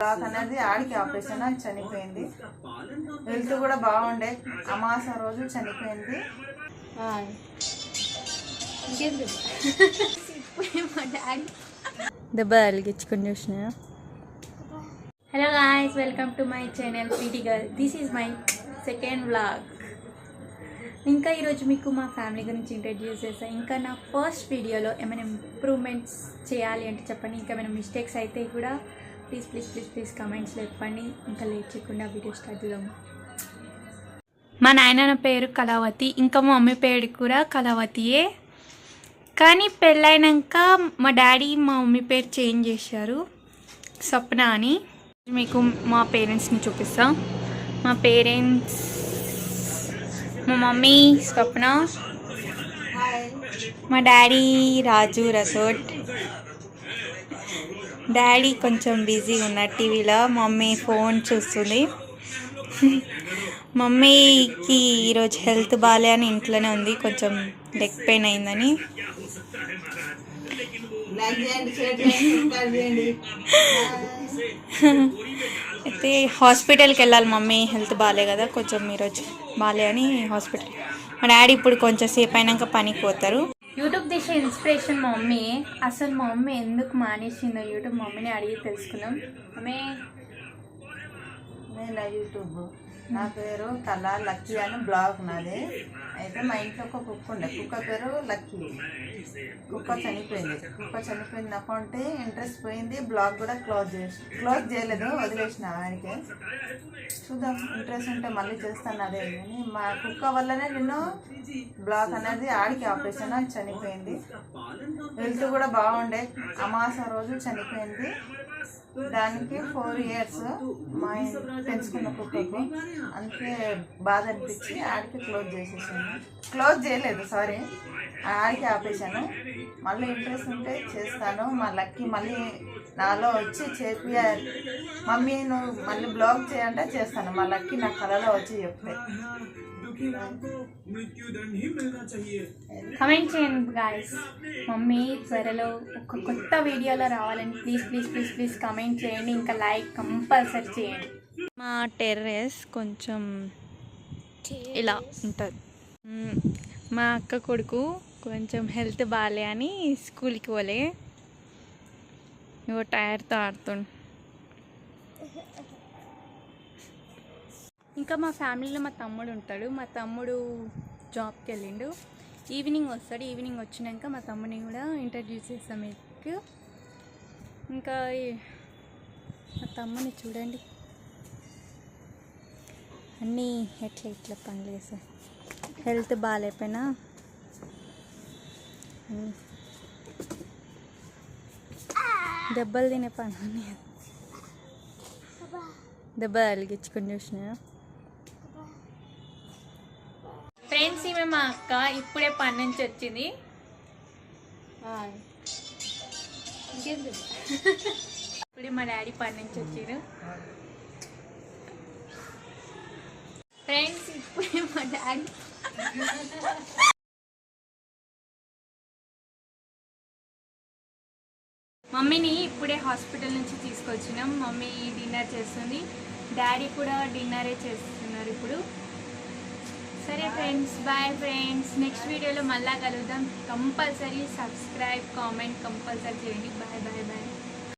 Black అనేది ఆడికి operation అని చనిపోయింది. హెల్త్ కూడా బాగుండే. అమాస రోజు చనిపోయింది. దెబ్బ తలిగించుకొని చూసిన. Hello guys, welcome to my channel pretty girl. This is my second vlog. ఇంకా ఈరోజు మీకు మా ఫ్యామిలీ గురించి ఇంట్రడ్యూస్ చేస్తాను. ఇంకా నా ఫస్ట్ వీడియోలో ఏమైనా ఇంప్రూవ్మెంట్స్ చేయాలి అంటే చెప్పండి. ఇంకా ఏమైనా మిస్టేక్స్ అయితే కూడా ప్లీజ్ ప్లీజ్ ప్లీజ్ ప్లీజ్ కమెంట్స్లో చెప్పండి. ఇంకా లేట్ చేయకుండా వీడియో స్టార్ట్ చేద్దాము. మా నాయన పేరు కళావతి, ఇంకా మా మమ్మీ పేరు కూడా కళావతియే. కానీ పెళ్ళైనాక మా డాడీ మా మమ్మీ పేరు చేంజ్ చేశారు, స్వప్న అని. మీకు మా పేరెంట్స్ని చూపిస్తాం. మా పేరెంట్స్, మా మమ్మీ స్వప్న, మా డాడీ రాజు రసోడ్. డాడీ కొంచెం బిజీగా ఉన్నారు టీవీలో, మమ్మీ ఫోన్ చూస్తుంది. మమ్మీకి ఈరోజు హెల్త్ బాగాలే అని ఇంట్లోనే ఉంది, కొంచెం లెగ్ పెయిన్ అయిందని. అయితే హాస్పిటల్కి వెళ్ళాలి, మమ్మీ హెల్త్ బాగాలే కదా, కొంచెం ఈరోజు బాగాలే అని హాస్పిటల్. మా డాడీ ఇప్పుడు కొంచెం సేపు అయినాక పనికి పోతారు. యూట్యూబ్ తీసే ఇన్స్పిరేషన్ మా మమ్మీ. అసలు మా మమ్మీ ఎందుకు మానేసిందో యూట్యూబ్ మమ్మీని అడిగి తెలుసుకున్నాం. ఆమె నేను యూట్యూబ్, నా పేరు కళ లక్కీ అని బ్లాగ్ నాది. అయితే మా ఇంట్లో ఒక కుక్క ఉండే, కుక్క పేరు లక్కీ. కుక్క చనిపోయింది అకౌంటే ఇంట్రెస్ట్ పోయింది. బ్లాగ్ కూడా క్లోజ్ చేయలేదు, వదిలేసిన ఆయనకే. చూద్దాం, ఇంట్రెస్ట్ ఉంటే మళ్ళీ చేస్తాను. అదే కానీ మా కుక్క వల్లనే నేను బ్లాగ్ అనేది ఆడికి ఆపరేషన్ అని చనిపోయింది. హెల్త్ కూడా బాగుండే. అమాస రోజు చనిపోయింది. దానికి 4 years మా పెంచుకున్న కుక్కకు. అందుకే బాధ అనిపించి ఆడికి క్లోజ్ చేయలేదు, సారీ, ఆడికి ఆపేసాను. మళ్ళీ ఇంట్రెస్ట్ ఉంటే చేస్తాను. మా లక్కీ మళ్ళీ నాలో వచ్చి చేపియాలి, మమ్మీ నువ్వు మళ్ళీ బ్లాగ్ చేయంటే చేస్తాను. మా లక్కీ నా కళలో వచ్చి చెప్తే. కమెంట్ చేయండి గాయస్. మమ్మీ త్వరలో ఒక కొత్త వీడియోలో రావాలని please please please please comment చేయండి. ఇంకా లైక్ కంపల్సరీ చేయండి. మా టెర్రస్ కొంచెం ఇలా ఉంటుంది. మా అక్క కొడుకు కొంచెం హెల్త్ బాగాలే అని స్కూల్కి పోలే, ఇగో టైర్తో ఆడుతుండు. ఇంకా మా ఫ్యామిలీలో మా తమ్ముడు ఉంటాడు. మా తమ్ముడు జాబ్కి వెళ్ళిండు, ఈవినింగ్ వస్తాడు. ఈవినింగ్ వచ్చినాక మా తమ్ముడిని కూడా ఇంట్రడ్యూస్ చేస్తాం మీకు. ఇంకా మా తమ్ముడిని చూడండి, అన్నీ ఎట్లా పనులు చేస్తాయి. హెల్త్ బాగాలేకపోయినా అన్నీ దెబ్బలు తినే పని, దెబ్బ తలిగించుకొని చూసిన. ఫ్రెండ్స్, ఈమె మా అక్క ఇప్పుడే పని నుంచి వచ్చింది. ఇప్పుడే మా డాడీ పని నుంచి వచ్చారు. ఫ్రెండ్స్, ఇప్పుడే మా డాడీ మమ్మీని ఇప్పుడే హాస్పిటల్ నుంచి తీసుకొచ్చినాం. మమ్మీ డిన్నర్ చేస్తుంది, డాడీ కూడా డిన్నరే చేస్తున్నారు ఇప్పుడు. సరే ఫ్రెండ్స్, బాయ్ ఫ్రెండ్స్. నెక్స్ట్ వీడియోలో మళ్ళా కలుద్దాం. కంపల్సరీ సబ్స్క్రైబ్, కామెంట్ కంపల్సరీ చేయండి. Bye bye bye.